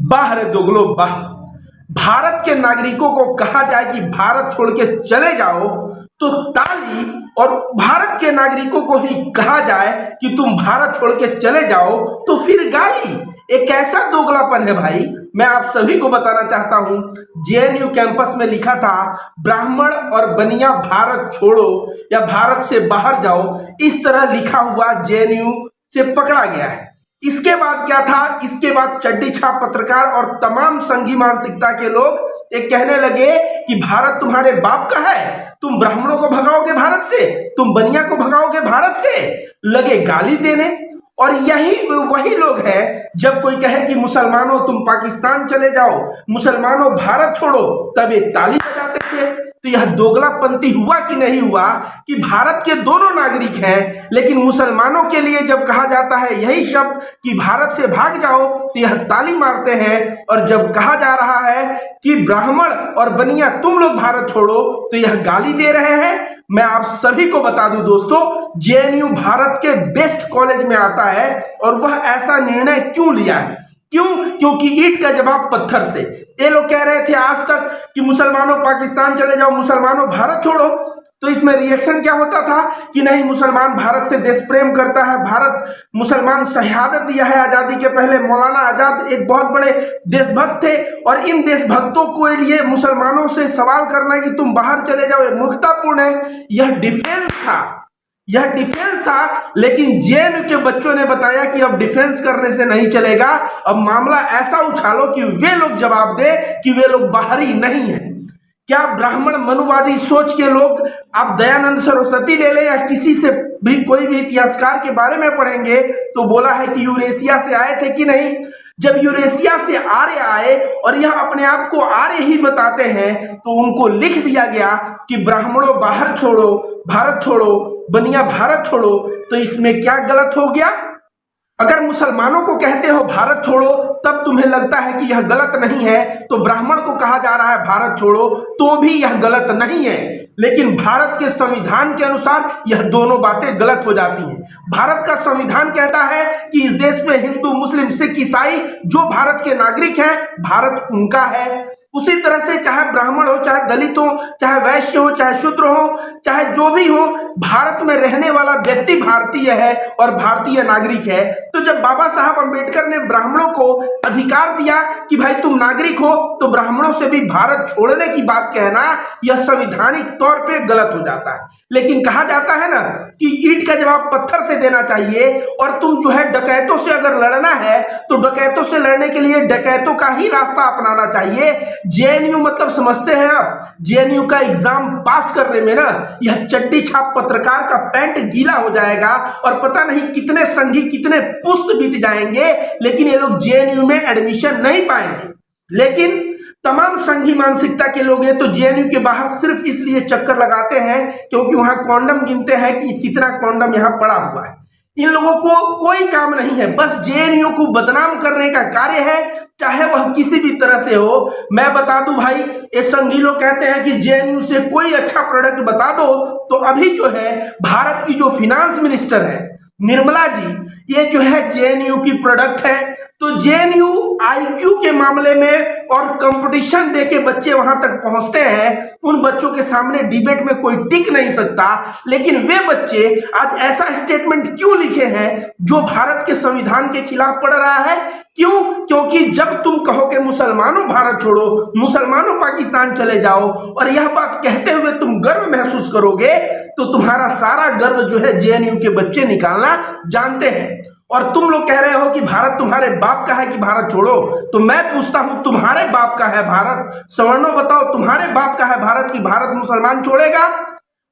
वाह रे दोगलो वाह। भारत के नागरिकों को कहा जाए कि भारत छोड़ के चले जाओ तो ताली, और भारत के नागरिकों को ही कहा जाए कि तुम भारत छोड़ के चले जाओ तो फिर गाली। एक ऐसा दोगलापन है भाई। मैं आप सभी को बताना चाहता हूं, जेएनयू कैंपस में लिखा था ब्राह्मण और बनिया भारत छोड़ो या भारत से बाहर जाओ, इस तरह लिखा हुआ जेएनयू से पकड़ा गया है। इसके बाद क्या था, इसके बाद चड्डी छाप पत्रकार और तमाम संघी मानसिकता के लोग एक कहने लगे कि भारत तुम्हारे बाप का है, तुम ब्राह्मणों को भगाओगे भारत से, तुम बनिया को भगाओगे भारत से, लगे गाली देने। और यही वही लोग हैं, जब कोई कहे कि मुसलमानों तुम पाकिस्तान चले जाओ, मुसलमानों भारत छोड़ो, तब ये ताली बजाते थे। तो यह दोगलापंती हुआ कि नहीं हुआ कि भारत के दोनों नागरिक हैं, लेकिन मुसलमानों के लिए जब कहा जाता है यही शब्द कि भारत से भाग जाओ तो यह ताली मारते हैं, और जब कहा जा रहा है कि ब्राह्मण और बनिया तुम लोग भारत छोड़ो तो यह गाली दे रहे हैं। मैं आप सभी को बता दूं दोस्तों, जेएनयू भारत के बेस्ट कॉलेज में आता है, और वह ऐसा निर्णय क्यों लिया है? क्यों? क्योंकि ईंट का जवाब पत्थर से। ये लोग कह रहे थे आज तक कि मुसलमानों पाकिस्तान चले जाओ, मुसलमानों भारत छोड़ो, तो इसमें रिएक्शन क्या होता था कि नहीं, मुसलमान भारत से देश प्रेम करता है, भारत मुसलमान शहादत दिया है आजादी के पहले। मौलाना आजाद एक बहुत बड़े देशभक्त थे, और इन देशभक्तों के लिए मुसलमानों से सवाल करना कि तुम बाहर चले जाओ मूर्खतापूर्ण है। यह डिफेंस था, यह डिफेंस था। लेकिन जेएनयू के बच्चों ने बताया कि अब डिफेंस करने से नहीं चलेगा, अब मामला ऐसा उछालो कि वे लोग जवाब दे कि वे लोग बाहरी नहीं है। क्या ब्राह्मण मनुवादी सोच के लोग, आप दयानंद सरस्वती ले लें या किसी से भी कोई भी इतिहासकार के बारे में पढ़ेंगे तो बोला है कि यूरेशिया से आए थे कि नहीं। जब यूरेशिया से आर्य आए और यह अपने आप को आर्य ही बताते हैं तो उनको लिख दिया गया कि ब्राह्मणों बाहर छोड़ो, भारत छोड़ो, बनिया भारत छोड़ो, तो इसमें क्या गलत हो गया? अगर मुसलमानों को कहते हो भारत छोड़ो तब तुम्हें लगता है कि यह गलत नहीं है, तो ब्राह्मण को कहा जा रहा है भारत छोड़ो तो भी यह गलत नहीं है। लेकिन भारत के संविधान के अनुसार यह दोनों बातें गलत हो जाती हैं। भारत का संविधान कहता है कि इस देश में हिंदू, मुस्लिम, सिख, ईसाई जो भारत के नागरिक हैं, भारत उनका है। उसी तरह से चाहे ब्राह्मण हो, चाहे दलित हो, चाहे वैश्य हो, चाहे शूद्र हो, चाहे जो भी हो, भारत में रहने वाला व्यक्ति भारतीय है और भारतीय नागरिक है। तो जब बाबा साहब अंबेडकर ने ब्राह्मणों को अधिकार दिया कि भाई तुम नागरिक हो, तो ब्राह्मणों से भी भारत छोड़ने की बात कहना यह संवैधानिक तौर पे गलत हो जाता है। लेकिन कहा जाता है ना कि ईंट का जवाब पत्थर से देना चाहिए, और तुम जो है डकैतों से अगर लड़ना है तो डकैतों से लड़ने के लिए डकैतों का ही रास्ता अपनाना चाहिए। जेएनयू मतलब समझते हैं आप, जेएनयू का एग्जाम पास करने में ना यह चड्डी छाप पत्रकार का पैंट गीला हो जाएगा, और पता नहीं कितने संघी, कितने पुस्त बीत जाएंगे, लेकिन ये लोग जेएनयू में एडमिशन नहीं पाएंगे। लेकिन तमाम संघी मानसिकता के लोग हैं तो जेएनयू के बाहर सिर्फ इसलिए चक्कर लगाते हैं क्योंकि वहां कॉन्डम गिनते हैं कि कितना कॉन्डम यहां पड़ा हुआ है। इन लोगों को कोई काम नहीं है, बस जेएनयू को बदनाम करने का कार्य है, चाहे वह किसी भी तरह से हो। मैं बता दूं भाई, ये संघी लोग कहते हैं कि जेएनयू से कोई अच्छा प्रोडक्ट बता दो, तो अभी जो है भारत की जो फिनांस मिनिस्टर है निर्मला जी, ये जो है जेएनयू की प्रोडक्ट है। तो जेएनयू आईक्यू के मामले में और कंपटीशन देके बच्चे वहां तक पहुंचते हैं, उन बच्चों के सामने डिबेट में कोई टिक नहीं सकता। लेकिन वे बच्चे आज ऐसा स्टेटमेंट क्यों लिखे हैं जो भारत के संविधान के खिलाफ पड़ रहा है? क्यों? क्योंकि जब तुम कहोगे मुसलमानों भारत छोड़ो, मुसलमानों पाकिस्तान चले जाओ, और यह बात कहते हुए तुम गर्व महसूस करोगे, तो तुम्हारा सारा गर्व जो है जेएनयू के बच्चे निकालना जानते हैं। और तुम लोग कह रहे हो कि भारत तुम्हारे बाप का है कि भारत छोड़ो, तो मैं पूछता हूं तुम्हारे बाप का है भारत? सवर्णों बताओ, तुम्हारे बाप का है भारत कि भारत मुसलमान छोड़ेगा?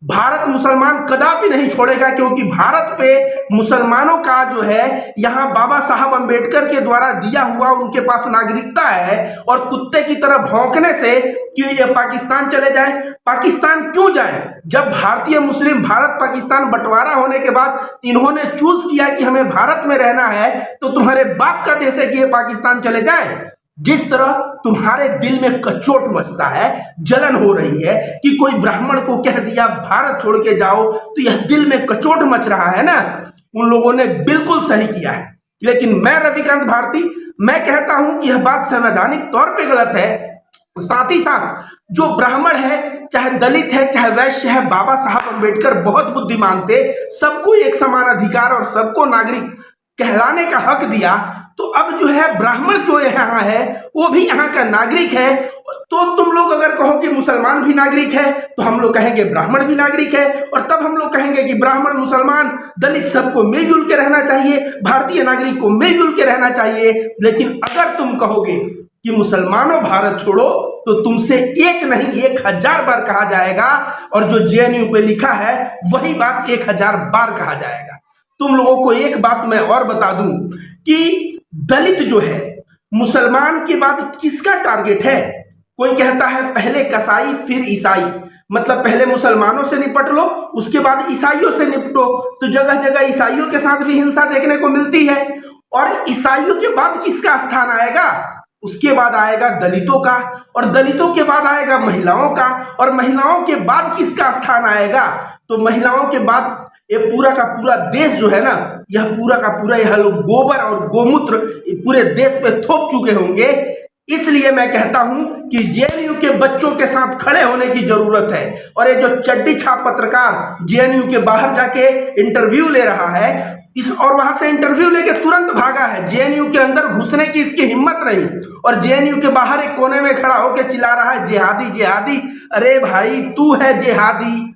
भारत मुसलमान कदापि नहीं छोड़ेगा, क्योंकि भारत पे मुसलमानों का जो है यहाँ बाबा साहब अंबेडकर के द्वारा दिया हुआ उनके पास नागरिकता है, और कुत्ते की तरह भौंकने से कि ये पाकिस्तान चले जाए। पाकिस्तान क्यों जाए? जब भारतीय मुस्लिम भारत पाकिस्तान बंटवारा होने के बाद इन्होंने चूज किया कि हमें भारत में रहना है, तो तुम्हारे बाप का देश है कि ये पाकिस्तान चले जाए? जिस तरह तुम्हारे दिल में कचोट मचता है, जलन हो रही है कि कोई ब्राह्मण को कह दिया भारत छोड़ के जाओ, तो यह दिल में कचोट मच रहा है ना, उन लोगों ने बिल्कुल सही किया है। लेकिन मैं रविकांत भारती, मैं कहता हूं कि यह बात संवैधानिक तौर पे गलत है। साथ ही साथ जो ब्राह्मण है, चाहे दलित है, चाहे वैश्य है, बाबा साहब अम्बेडकर बहुत बुद्धिमान थे, सबको एक समान अधिकार और सबको नागरिक कहलाने का हक दिया। तो अब जो है ब्राह्मण जो यहाँ है वो भी यहाँ का नागरिक है। तो तुम लोग अगर कहो कि मुसलमान भी नागरिक है तो हम लोग कहेंगे ब्राह्मण भी नागरिक है, और तब हम लोग कहेंगे कि ब्राह्मण, मुसलमान, दलित सबको मिलजुल के रहना चाहिए, भारतीय नागरिक को मिलजुल के रहना चाहिए। लेकिन अगर तुम कहोगे कि मुसलमानों भारत छोड़ो तो तुमसे एक नहीं 1000 बार कहा जाएगा, और जो जेएनयू पे लिखा है वही बात 1000 बार कहा जाएगा। तुम लोगों को एक बात मैं और बता दूं कि दलित जो है मुसलमान के बाद किसका टारगेट है? कोई कहता है पहले कसाई फिर ईसाई, मतलब पहले मुसलमानों से निपट लो उसके बाद ईसाइयों से निपटो। तो जगह जगह ईसाइयों के साथ भी हिंसा देखने को मिलती है। और ईसाइयों के बाद किसका स्थान आएगा? उसके बाद आएगा दलितों का, और दलितों के बाद आएगा महिलाओं का, और महिलाओं के बाद किसका स्थान आएगा? तो महिलाओं के बाद ये पूरा का पूरा देश जो है ना, यह पूरा का पूरा यह लोग गोबर और गोमूत्र पूरे देश पे थोप चुके होंगे। इसलिए मैं कहता हूं कि जेएनयू के बच्चों के साथ खड़े होने की जरूरत है। और ये जो चड्डी छाप पत्रकार जेएनयू के बाहर जाके इंटरव्यू ले रहा है, और वहां से इंटरव्यू लेके तुरंत भागा है, जेएनयू के अंदर घुसने की इसकी हिम्मत नहीं, और जेएनयू के बाहर एक कोने में खड़ा होकर चिल्ला रहा है जिहादी जिहादी। अरे भाई, तू है जिहादी,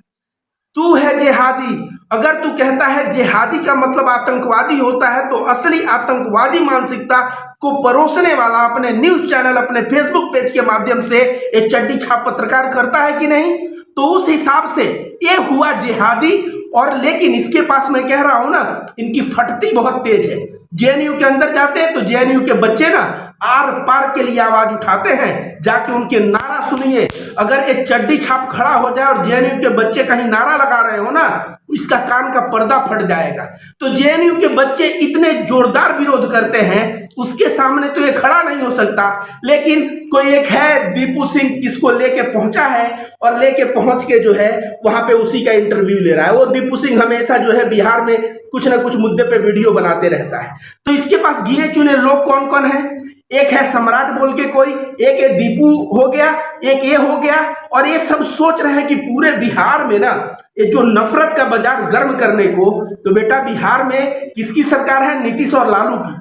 तू है जिहादी। अगर तू कहता है जिहादी का मतलब आतंकवादी होता है, तो असली आतंकवादी मानसिकता को परोसने वाला अपने न्यूज चैनल, अपने फेसबुक पेज के माध्यम से एक चड्डी छाप पत्रकार करता है कि नहीं? तो उस हिसाब से ये हुआ जिहादी। और लेकिन इसके पास मैं कह रहा हूं ना, इनकी फटती बहुत तेज है। जेएनयू के अंदर जाते हैं तो जेएनयू के बच्चे ना आर पार के लिए आवाज उठाते हैं, जाके उनके नारा सुनिए। अगर एक चड्डी छाप खड़ा हो जाए और जेएनयू के बच्चे कहीं नारा लगा रहे हो ना, इसका कान का पर्दा फट जाएगा। तो जेएनयू के बच्चे इतने जोरदार विरोध करते हैं, उसके सामने तो ये खड़ा नहीं हो सकता। लेकिन कोई एक है दीपू सिंह, किसको लेके पहुंचा है, और लेके पहुंच के जो है वहां पे उसी का इंटरव्यू ले रहा है। वो दीपू सिंह हमेशा जो है बिहार में कुछ ना कुछ मुद्दे पे वीडियो बनाते रहता है। तो इसके पास गिने चुने लोग कौन कौन है? एक है सम्राट बोल के कोई, एक है दीपू हो गया, एक ये हो गया, और ये सब सोच रहे हैं कि पूरे बिहार में ना ये जो नफरत का बाजार गर्म करने को, तो बेटा बिहार में किसकी सरकार है? नीतीश और लालू की।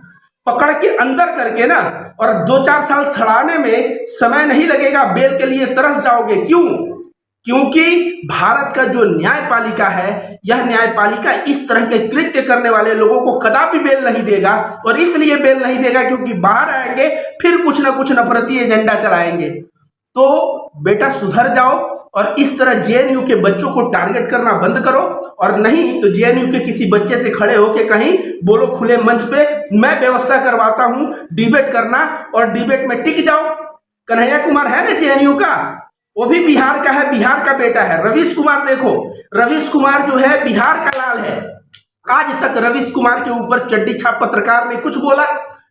पकड़ के अंदर करके ना, और 2-4 साल सड़ाने में समय नहीं लगेगा, बेल के लिए तरस जाओगे। क्यों? क्योंकि भारत का जो न्यायपालिका है, यह न्यायपालिका इस तरह के कृत्य करने वाले लोगों को कदापि बेल नहीं देगा। और इसलिए बेल नहीं देगा क्योंकि बाहर आएंगे फिर कुछ ना कुछ नफरती एजेंडा चलाएंगे। तो बेटा सुधर जाओ, और इस तरह जेएनयू के बच्चों को टारगेट करना बंद करो। और नहीं तो जेएनयू के किसी बच्चे से खड़े होके कहीं बोलो खुले मंच पे, मैं व्यवस्था करवाता हूं डिबेट करना, और डिबेट में टिक जाओ। कन्हैया कुमार है ना जेएनयू का, वो भी बिहार का है, बिहार का बेटा है। रवीश कुमार देखो, रवीश कुमार जो है बिहार का लाल है। आज तक रवीश कुमार के ऊपर चड्डी छाप पत्रकार ने कुछ बोला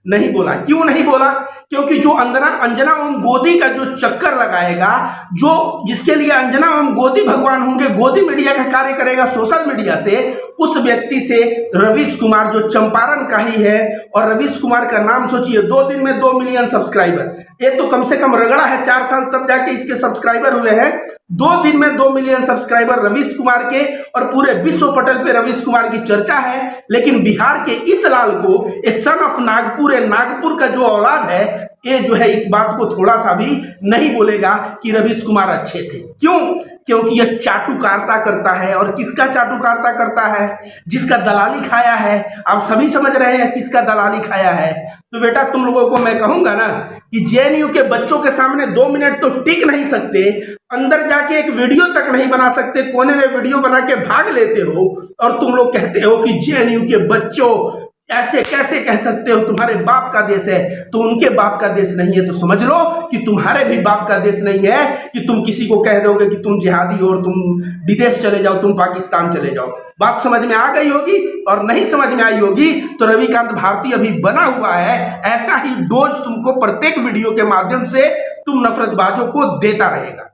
नहीं बोला। क्यों नहीं बोला? क्योंकि जो अंजना ओम गोदी का जो चक्कर लगाएगा, जो जिसके लिए अंजना ओम गोदी भगवान होंगे, गोदी मीडिया का कार्य करेगा सोशल मीडिया से, उस व्यक्ति से रवीश कुमार जो चंपारण का ही है, और रवीश कुमार का नाम सोचिए, 2 दिन में 2 मिलियन सब्सक्राइबर। ये तो कम से कम रगड़ा है, 4 साल तब जाके इसके सब्सक्राइबर हुए हैं। 2 दिन में 2 मिलियन सब्सक्राइबर रवीश कुमार के, और पूरे विश्व पटल पे रवीश कुमार की चर्चा है। लेकिन बिहार के इस लाल को, इस सन ऑफ नागपुर, नागपुर का जो औलाद है, ये जो है इस बात को थोड़ा सा भी नहीं बोलेगा कि रवीश कुमार अच्छे थे। क्यों? क्योंकि यह चाटुकारिता करता है। और किसका चाटुकारिता करता है? जिसका दलाली खाया है। आप सभी समझ रहे हैं किसका दलाली खाया है। तो बेटा तुम लोगों को मैं कहूंगा ना कि जेएनयू के बच्चों के सामने 2 मिनट तो टिक नहीं सकते, अंदर जाके एक वीडियो तक नहीं बना सकते, कोने में वीडियो बना के भाग लेते हो, और तुम लोग कहते हो कि जेएनयू के बच्चों ऐसे कैसे कह सकते हो, तुम्हारे बाप का देश है। तो उनके बाप का देश नहीं है तो समझ लो कि तुम्हारे भी बाप का देश नहीं है कि तुम किसी को कह दोगे कि तुम जिहादी हो और तुम विदेश चले जाओ, तुम पाकिस्तान चले जाओ। बात समझ में आ गई होगी। और नहीं समझ में आई होगी तो रविकांत भारती अभी बना हुआ है, ऐसा ही डोज तुमको प्रत्येक वीडियो के माध्यम से तुम नफरतबाजों को देता रहेगा।